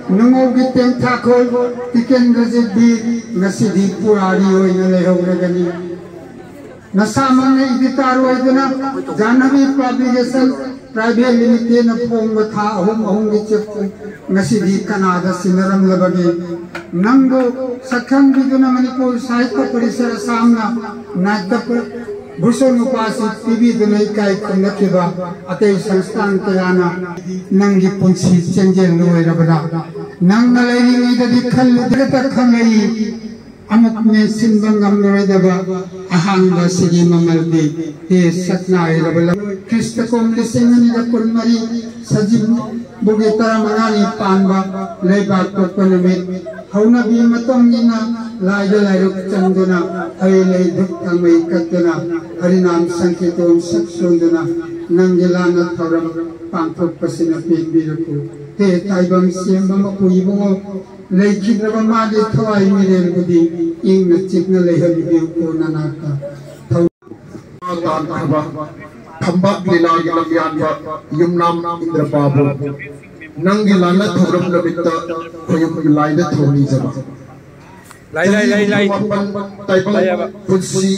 nungogi tengta khol tiken rajit di ngasidi purari hoina lehogragani nasamang na iditaro iduna Jahnavi Publication Private Limited na phongba tha ahum gi chep ngasidi Canada sinaram labagi nangdo sakhang biduna Manipur Sahitya Parishad Assamna Naitap Bhushan Upasi TV dunai kai khonnakiba atei sansthan kayana nangi punsi chenjel loirabada nangna leini dadi khallidata khangai amuk ne sinbangam loidaba ahanba sigi mamaldi he satna irabala krista kom lisengani da kulmari sajib bugi taramangani panba leiba tokonami hauna bi matongina laida lairuk chanduna ai lei duk thamai katuna harinam sankitom saksunduna nangelana thoram pangthok pasina pembiruku he taibam siembam kuibungo leikidraba mali thawai mirel budi ingna chikna lehabiu ko nanaka tan khaba thambak lila lamyan ba yumnam indra babu nangi lana thoram labita khoyum laida thoni jaba lai taibang punsi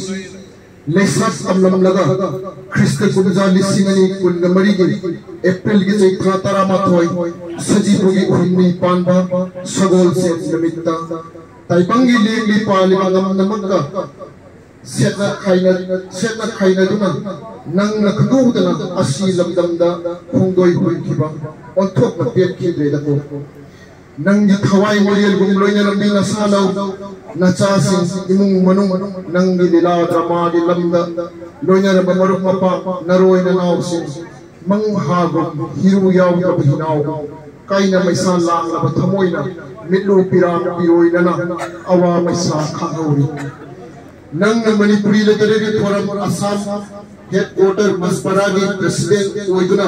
lesas amlam laga Krista kunja lisingani kunamari gi April gi chai tara mathoi saji bogi uhimni panba sagol se namitta taibang gi lengli pali magam namakka setna khaina duna nang na khuduna asi lamdamda khongdoi huikiba onthok na pet ki de da ko nang gi thawai moriel gumloina lambi na salau na cha sing imung manung nang gi lila drama di lamda loina ra bamaruk mapa naroi na naw sing mang ha gum hiru yaw ka bhinaw kaina maisa lang la thamoina mitlu piram piroina na awa maisa khangori nang Manipuri Literary Forum Assam headquarter Masparagi president oiduna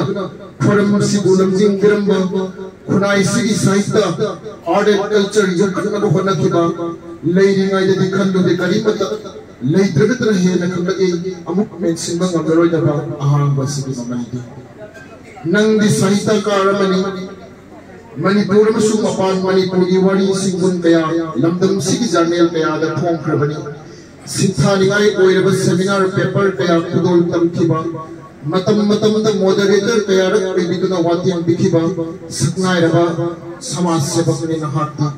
forum sibulam jinggramba khunai sigi sahitya art and culture yukna do honakiba leiringai de khandu de karimata leidragatra he na khamlagi amuk mensinga ngamroi da ahang basigi mamandi nang di sahitya karamani Manipur masu mapan Manipuri wari singun kaya lamdam sigi journal kaya da thong khrabani Sithanigai oiraba seminar paper kaya kudol tamkiba matam da moderator kaya rak bibiduna watiam bikiba saknai raba samaj sebakni na hakta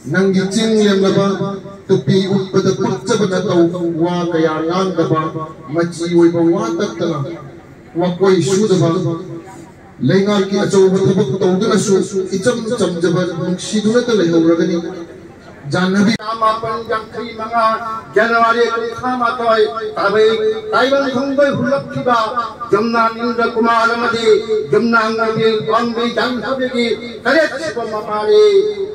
nangi ching lemlaba tupi utpada pakchaba na tau wa kaya ngangaba machi oiba wa taktana wa koi shudaba lengar ki achauba thabak tawduna su icham chamjaba nungsiduna ta lehauragani Jahnavi Namapan Jangkri Manga January Khamatoi Tabai Taiwan Khongbai Hulakkiba Jamna Indra Kumar Amadi Jamna Ngabi Wangbi Janghabi Karet Sipamapari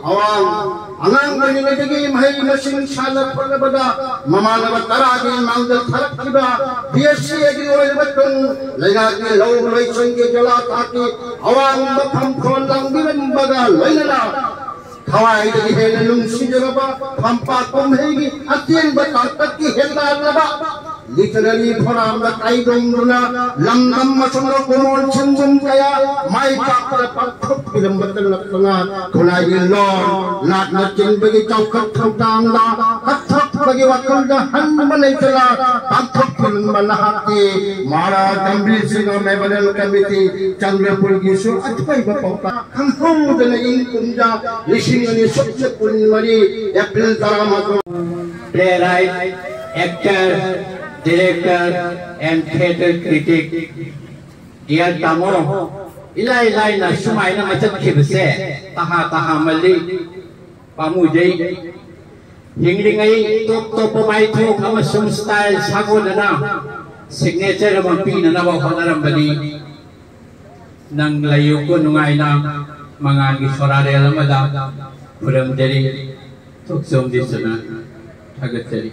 Awang Angang Ganinagi Mahai Nasing Shalak Pagabada Mamanava Taragi Mandal Tharakkiba BSc Agri Oil Batun Lainaki Low Loi Changi Jala Taki Awang Batham Kholang Bivan Baga Lainala Hawai di hena lungsi jaba pampa komhegi atien batak ki henda laba literally phoram da kaidong runa lamdam masumro komol chunjum kaya mai pakra pathok film batal lakna khulai lon lat na chin bagi chaukat thang da pathok bagi wakal da han manai chala pathok film malahati mara gambir sing me badal committee chandrapur gi su athai ba pauka khangthom da in kunja lishingani सबसे Punyamani April Taramato playwright, actor, director and theatre critic dear Tamo ilai na sumai na macam kibse taha mali pamujai hingringai top pemai thok amasung style sagodana signature mampi na bawa honaram bali nang layu ko nungai na mangangi sorare lamada Puram dari tuk som di sana, agak dari.